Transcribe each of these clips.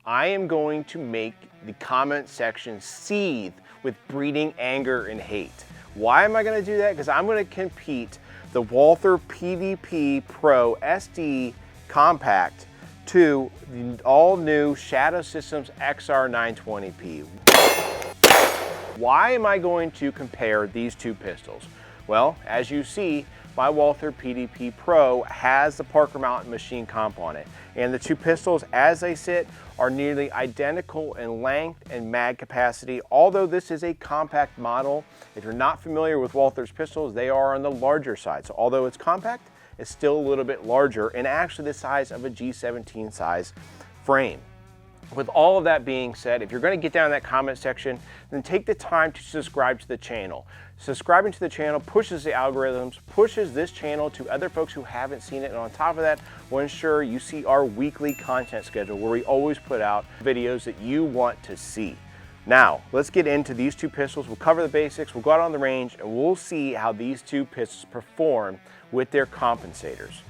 I am going to make the comment section seethe with breeding anger and hate. Why am I going to do that? Because I'm going to compete the Walther PDP Pro SD Compact to the all-new Shadow Systems XR920P. Why am I going to compare these two pistols? Well, as you see, my Walther PDP Pro has the Parker Mountain Machine Comp on it. And the two pistols, as they sit, are nearly identical in length and mag capacity. Although this is a compact model, if you're not familiar with Walther's pistols, they are on the larger side. So although it's compact, it's still a little bit larger and actually the size of a G17 size frame. With all of that being said, if you're going to get down in that comment section, then take the time to subscribe to the channel. Subscribing to the channel pushes the algorithms, pushes this channel to other folks who haven't seen it, and on top of that, will ensure you see our weekly content schedule where we always put out videos that you want to see. Now, let's get into these two pistols. We'll cover the basics, we'll go out on the range, and we'll see how these two pistols perform with their compensators.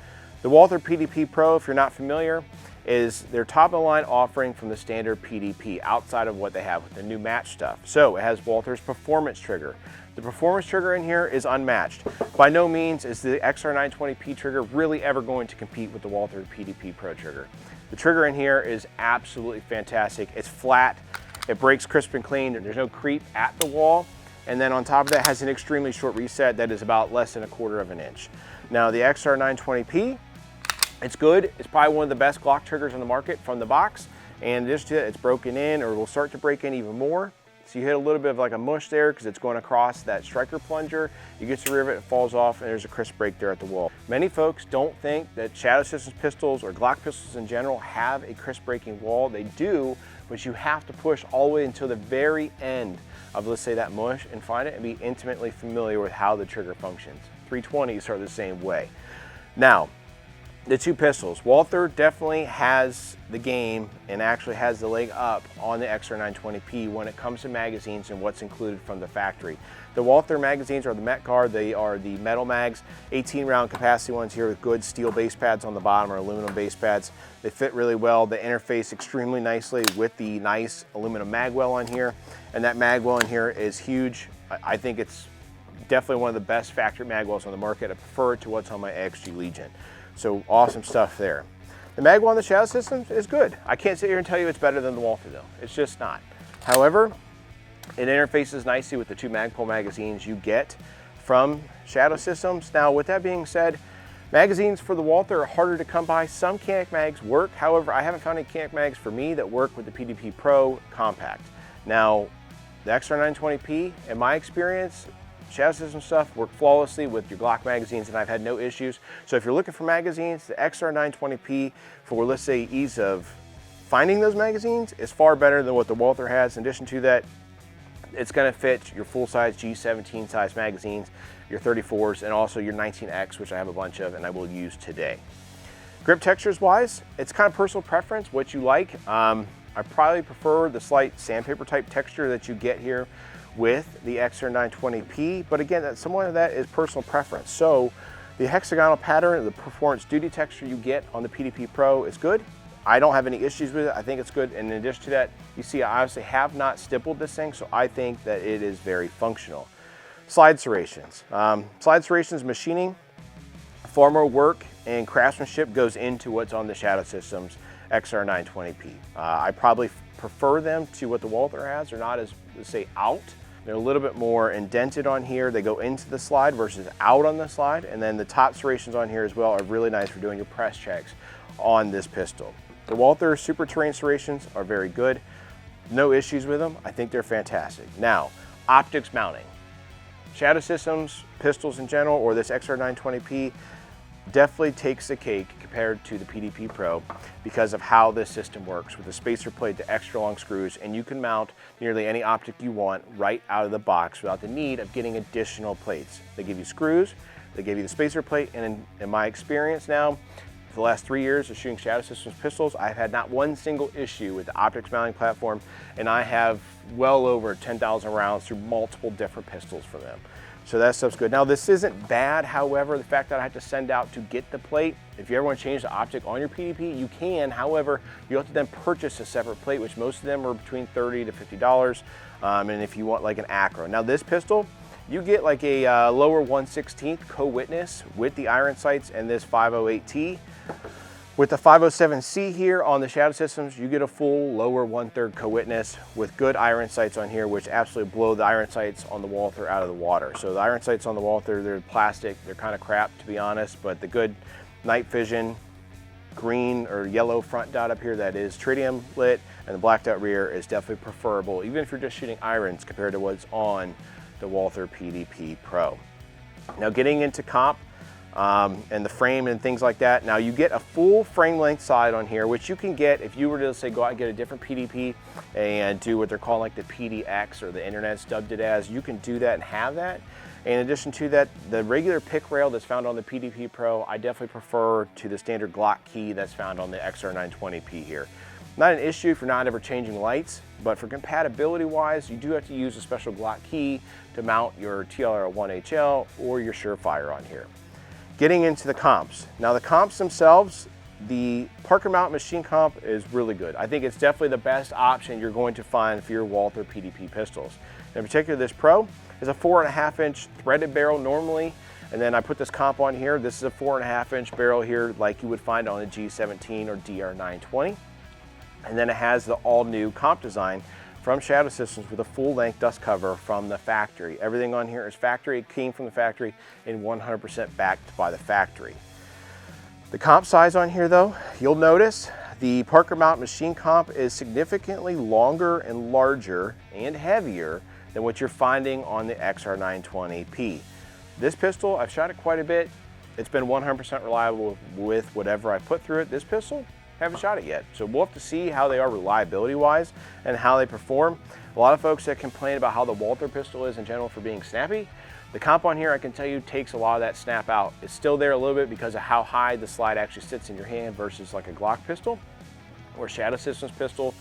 The Walther PDP Pro, if you're not familiar, is their top-of-the-line offering from the standard PDP outside of what they have with the new match stuff. So it has Walther's performance trigger. The performance trigger in here is unmatched. By no means is the XR920P trigger really ever going to compete with the Walther PDP Pro trigger. The trigger in here is absolutely fantastic. It's flat, it breaks crisp and clean, there's no creep at the wall, and then on top of that has an extremely short reset that is about less than 1/4 of an inch. Now the XR920P, it's good. It's probably one of the best Glock triggers on the market from the box. And just it's broken in, or will start to break in even more. So you hit a little bit of like a mush there because it's going across that striker plunger. You get to the rivet, it falls off, and there's a crisp break there at the wall. Many folks don't think that Shadow Systems pistols or Glock pistols in general have a crisp breaking wall. They do, but you have to push all the way until the very end of, let's say, that mush and find it and be intimately familiar with how the trigger functions. 320s are the same way. Now, the two pistols. Walther definitely has the game and actually has the leg up on the XR920P when it comes to magazines and what's included from the factory. The Walther magazines are the Met Guard. They are the metal mags, 18 round capacity ones here with good steel base pads on the bottom or aluminum base pads. They fit really well. They interface extremely nicely with the nice aluminum mag well on here. And that mag well in here is huge. I think it's definitely one of the best factory mag wells on the market. I prefer it to what's on my AXG Legion. So awesome stuff there. The mag well on the Shadow Systems is good. I can't sit here and tell you it's better than the Walther though. It's just not. However, it interfaces nicely with the two Magpul magazines you get from Shadow Systems. Now, with that being said, magazines for the Walther are harder to come by. Some Canik mags work. However, I haven't found any Canik mags for me that work with the PDP Pro Compact. Now, the XR920P, in my experience, Shadow Systems stuff work flawlessly with your Glock magazines, and I've had no issues. So if you're looking for magazines, the XR920P for, let's say, ease of finding those magazines is far better than what the Walther has. In addition to that, it's going to fit your full-size G17 size magazines, your 34s, and also your 19X, which I have a bunch of and I will use today. Grip textures wise, it's kind of personal preference, what you like. I probably prefer the slight sandpaper type texture that you get here with the XR920P, but again, some of that is personal preference. So the hexagonal pattern, the performance duty texture you get on the PDP Pro is good. I don't have any issues with it. I think it's good. And in addition to that, you see I obviously have not stippled this thing, so I think that it is very functional. Slide serrations. Slide serrations machining, far more work and craftsmanship goes into what's on the Shadow Systems XR920P. I probably prefer them to what the Walther has. They're not as, let's say, out. They're a little bit more indented on here. They go into the slide versus out on the slide. And then the top serrations on here as well are really nice for doing your press checks on this pistol. The Walther Super Terrain serrations are very good. No issues with them. I think they're fantastic. Now, optics mounting. Shadow Systems pistols in general, or this XR920P, definitely takes the cake compared to the PDP Pro because of how this system works with the spacer plate, the extra long screws, and you can mount nearly any optic you want right out of the box without the need of getting additional plates. They give you screws, they give you the spacer plate, and in my experience now, for the last 3 years of shooting Shadow Systems pistols, I've had not one single issue with the optics mounting platform, and I have well over 10,000 rounds through multiple different pistols from them. So that stuff's good. Now this isn't bad, however, the fact that I have to send out to get the plate, if you ever want to change the optic on your PDP, you can. However, you have to then purchase a separate plate, which most of them are between $30 to $50. And if you want like an acro. Now this pistol, you get like a lower 1/16 co-witness with the iron sights and this 508T. With the 507C here on the Shadow Systems, you get a full lower 1/3 co-witness with good iron sights on here, which absolutely blow the iron sights on the Walther out of the water. So the iron sights on the Walther, they're plastic, they're kind of crap to be honest, but the good night vision, green or yellow front dot up here that is tritium lit, and the blacked out rear is definitely preferable, even if you're just shooting irons compared to what's on the Walther PDP Pro. Now getting into comp, and the frame and things like that. Now you get a full frame length sight on here, which you can get if you were to say go out and get a different PDP and do what they're calling like the PDX, or the internet's dubbed it as. You can do that and have that. In addition to that, the regular pick rail that's found on the PDP Pro, I definitely prefer to the standard Glock key that's found on the XR920P here. Not an issue if you're not ever changing lights, but for compatibility wise, you do have to use a special Glock key to mount your TLR1HL or your Surefire on here. Getting into the comps. Now the comps themselves, the Parker Mountain Machine Comp is really good. I think it's definitely the best option you're going to find for your Walther PDP pistols. In particular, this Pro is a 4.5-inch threaded barrel normally, and then I put this comp on here. This is a 4.5-inch barrel here like you would find on a G17 or DR920. And then it has the all-new comp design from Shadow Systems with a full-length dust cover from the factory. Everything on here is factory, it came from the factory, and 100% backed by the factory. The comp size on here though, you'll notice the Parker Mountain Machine Comp is significantly longer and larger and heavier than what you're finding on the XR920P. This pistol, I've shot it quite a bit. It's been 100% reliable with whatever I put through it. This pistol, haven't shot it yet. So we'll have to see how they are reliability wise and how they perform. A lot of folks that complain about how the Walther pistol is in general for being snappy. The comp on here, I can tell you, takes a lot of that snap out. It's still there a little bit because of how high the slide actually sits in your hand versus like a Glock pistol or Shadow Systems pistol.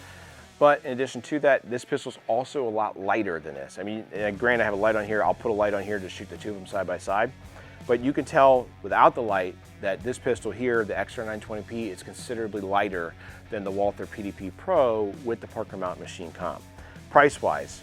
But in addition to that, this pistol's also a lot lighter than this. I mean, granted I have a light on here. I'll put a light on here to shoot the two of them side by side. But you can tell without the light that this pistol here, the XR920P, is considerably lighter than the Walther PDP Pro with the Parker Mountain Machine Comp. Price-wise,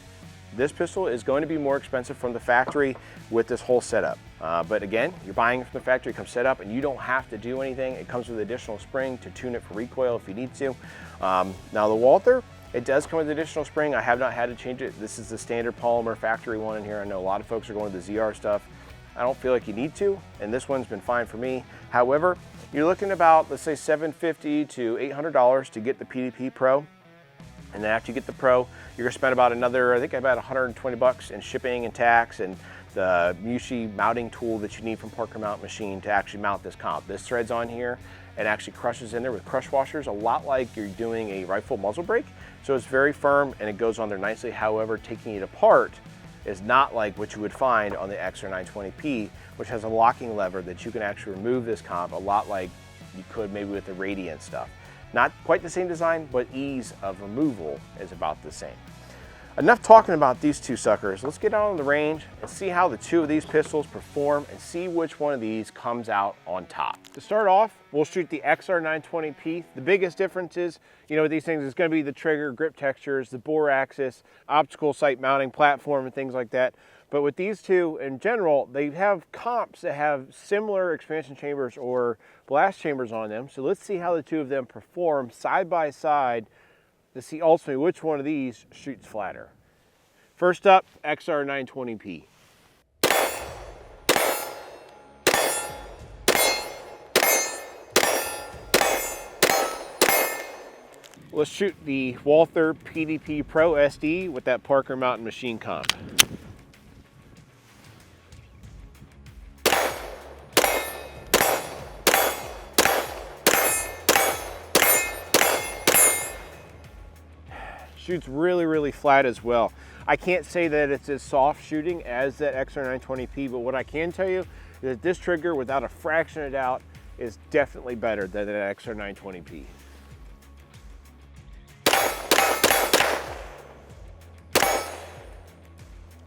this pistol is going to be more expensive from the factory with this whole setup. But again, you're buying it from the factory, it comes set up, and you don't have to do anything. It comes with additional spring to tune it for recoil if you need to. Now the Walther, it does come with additional spring. I have not had to change it. This is the standard polymer factory one in here. I know a lot of folks are going to the ZR stuff. I don't feel like you need to, and this one's been fine for me. However, you're looking about, let's say $750 to $800 to get the PDP Pro. And then after you get the Pro, you're gonna spend about another, I think about 120 bucks in shipping and tax and the Mushi mounting tool that you need from Parker Mountain Machine to actually mount this comp. This thread's on here and actually crushes in there with crush washers, a lot like you're doing a rifle muzzle brake. So it's very firm and it goes on there nicely. However, taking it apart is not like what you would find on the XR920P, which has a locking lever that you can actually remove this comp a lot like you could maybe with the Radiant stuff. Not quite the same design, but ease of removal is about the same. Enough talking about these two suckers. Let's get out on the range and see how the two of these pistols perform and see which one of these comes out on top. To start off, we'll shoot the XR920P. The biggest difference is, with these things, it's going to be the trigger, grip textures, the bore axis, optical sight mounting platform, and things like that. But with these two, in general, they have comps that have similar expansion chambers or blast chambers on them. So let's see how the two of them perform side by side to see ultimately which one of these shoots flatter. First up, XR920P. Let's shoot the Walther PDP Pro SD with that Parker Mountain Machine Comp. Shoots really, really flat as well. I can't say that it's as soft shooting as that XR920P, but what I can tell you is that this trigger, without a fraction of doubt, is definitely better than that XR920P.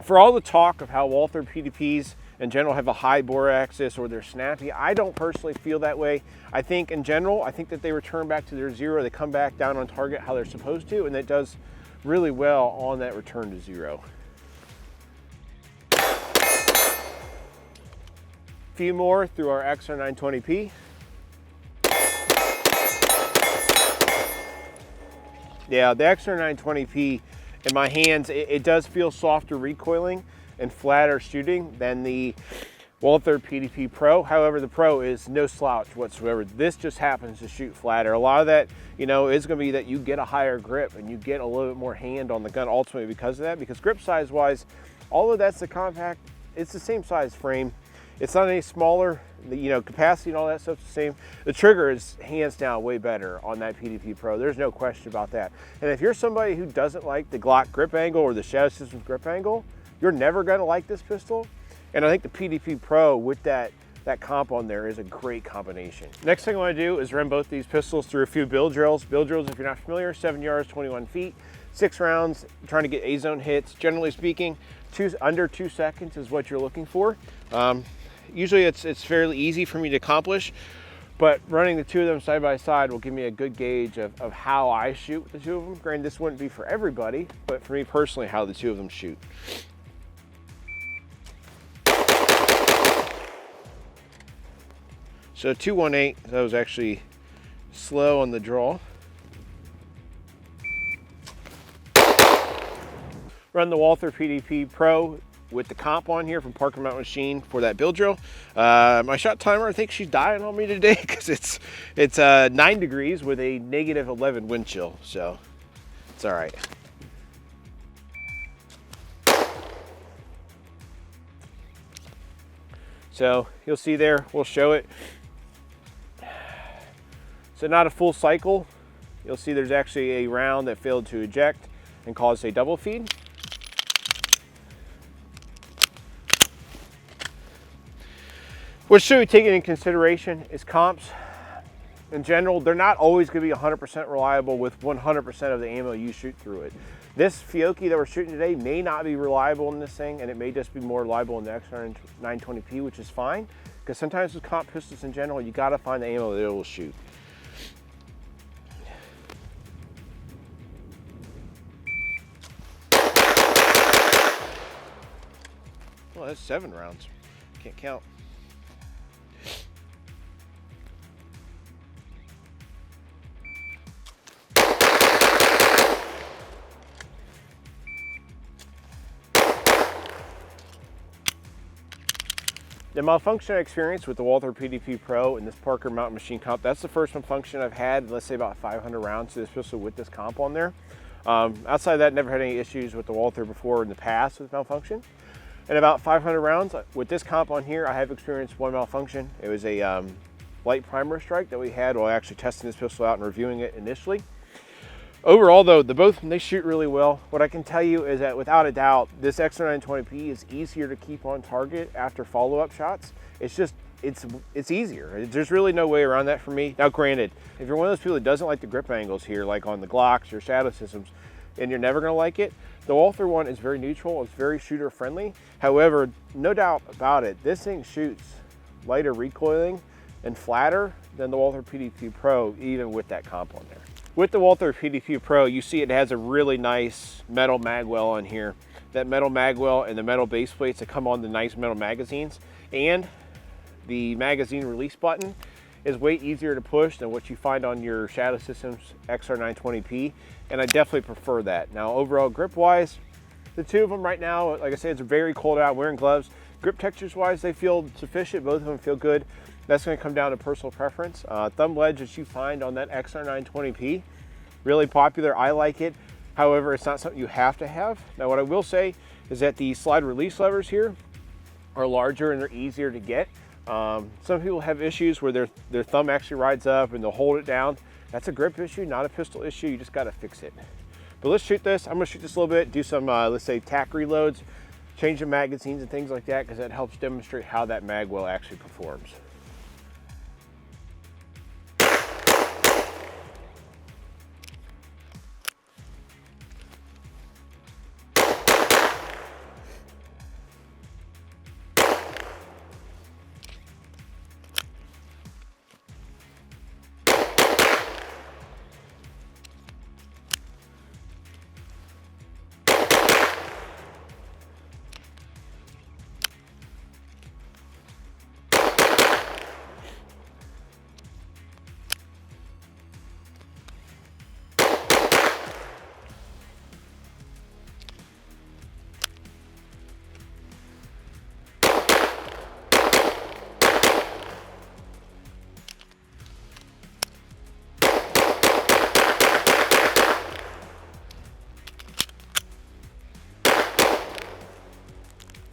For all the talk of how Walther PDPs in general have a high bore axis or they're snappy, I don't personally feel that way. I think in general, I think that they return back to their zero, they come back down on target how they're supposed to, and that does really well on that return to zero. A few more through our XR920P. Yeah, the XR920P in my hands, it does feel softer recoiling and flatter shooting than the Walther PDP Pro. However, the Pro is no slouch whatsoever. This just happens to shoot flatter. A lot of that, you know, is going to be that you get a higher grip and you get a little bit more hand on the gun ultimately because of that. Because grip size wise, although that's the compact, it's the same size frame. It's not any smaller. You know, capacity and all that stuff's the same. The trigger is hands down way better on that PDP Pro. There's no question about that. And if you're somebody who doesn't like the Glock grip angle or the Shadow Systems grip angle, you're never going to like this pistol. And I think the PDP Pro with that comp on there is a great combination. Next thing I want to do is run both these pistols through a few build drills. Build drills, if you're not familiar, 7 yards, 21 feet, 6 rounds, trying to get A-zone hits. Generally speaking, under 2 seconds is what you're looking for. Usually it's fairly easy for me to accomplish, but running the two of them side by side will give me a good gauge of how I shoot with the two of them. Granted, this wouldn't be for everybody, but for me personally, how the two of them shoot. So 218, that was actually slow on the draw. Run the Walther PDP Pro with the comp on here from Parker Mountain Machine for that build drill. My shot timer, I think she's dying on me today because it's 9 degrees with a -11 wind chill, so it's all right. So you'll see there, we'll show it. So not a full cycle. You'll see there's actually a round that failed to eject and caused a double feed. What should be taken into consideration is comps. In general, they're not always going to be 100% reliable with 100% of the ammo you shoot through it. This Fiocchi that we're shooting today may not be reliable in this thing, and it may just be more reliable in the XR920P, which is fine, because sometimes with comp pistols in general, you got to find the ammo that it will shoot. Well, that's 7 rounds. Can't count. The malfunction experience with the Walther PDP Pro and this Parker Mountain Machine comp, that's the first malfunction I've had, let's say about 500 rounds to this pistol with this comp on there. Outside of that, never had any issues with the Walther before in the past with malfunction. And about 500 rounds with this comp on here, I have experienced one malfunction. It was a light primer strike that we had while actually testing this pistol out and reviewing it initially. Overall though, they shoot really well. What I can tell you is that without a doubt, this XR920P is easier to keep on target after follow-up shots. It's just, it's easier. There's really no way around that for me. Now granted, if you're one of those people that doesn't like the grip angles here, like on the Glocks or Shadow Systems, and you're never gonna like it, the Walther one is very neutral, it's very shooter friendly. However, no doubt about it, this thing shoots lighter recoiling and flatter than the Walther PDP Pro, even with that comp on there. With the Walther PDP Pro, you see it has a really nice metal magwell on here. That metal magwell and the metal base plates that come on the nice metal magazines, and the magazine release button is way easier to push than what you find on your Shadow Systems XR920P, and I definitely prefer that. Now overall grip wise, the two of them right now, like I said, it's very cold out, wearing gloves. Grip textures wise, they feel sufficient, both of them feel good. That's going to come down to personal preference. Thumb ledge that you find on that XR920P, really popular, I like it. However, it's not something you have to have. Now what I will say is that the slide release levers here are larger and they're easier to get. Some people have issues where their thumb actually rides up and they'll hold it down. That's a grip issue, not a pistol issue. You just got to fix it. But let's shoot this. I'm going to shoot this a little bit, do some, let's say, tack reloads, change the magazines and things like that, because that helps demonstrate how that magwell actually performs.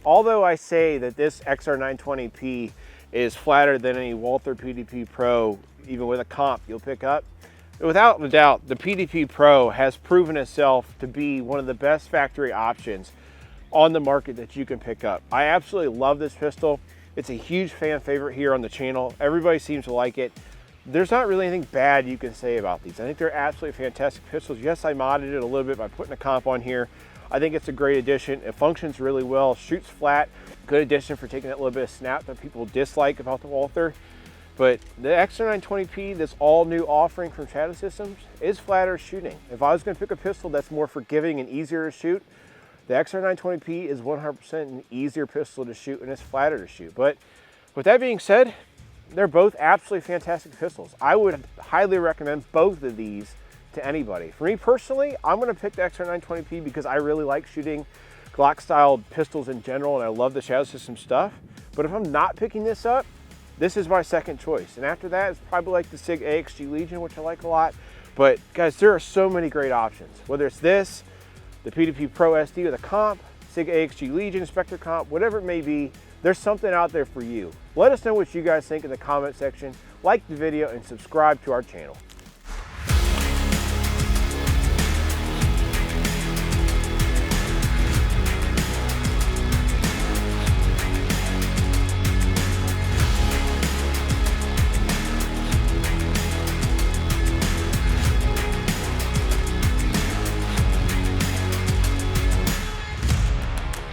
although I say that this XR920P is flatter than any Walther PDP Pro, even with a comp you'll pick up, without a doubt, the PDP Pro has proven itself to be one of the best factory options on the market that you can pick up. I absolutely love this pistol. It's a huge fan favorite here on the channel. Everybody seems to like it. There's not really anything bad you can say about these. I think they're absolutely fantastic pistols. Yes, I modded it a little bit by putting a comp on here. I think it's a great addition. It functions really well, shoots flat. Good addition for taking that little bit of snap that people dislike about the Walther. But the XR920P, this all new offering from Shadow Systems, is flatter shooting. If I was gonna pick a pistol that's more forgiving and easier to shoot, the XR920P is 100% an easier pistol to shoot and it's flatter to shoot. But with that being said, they're both absolutely fantastic pistols. I would highly recommend both of these to anybody. For me personally, I'm gonna pick the XR920P because I really like shooting Glock style pistols in general and I love the Shadow System stuff. But if I'm not picking this up, this is my second choice. And after that, it's probably like the SIG AXG Legion, which I like a lot. But guys, there are so many great options. Whether it's this, the PDP Pro SD with a comp, SIG AXG Legion, Spectre comp, whatever it may be, there's something out there for you. Let us know what you guys think in the comment section, like the video, and subscribe to our channel.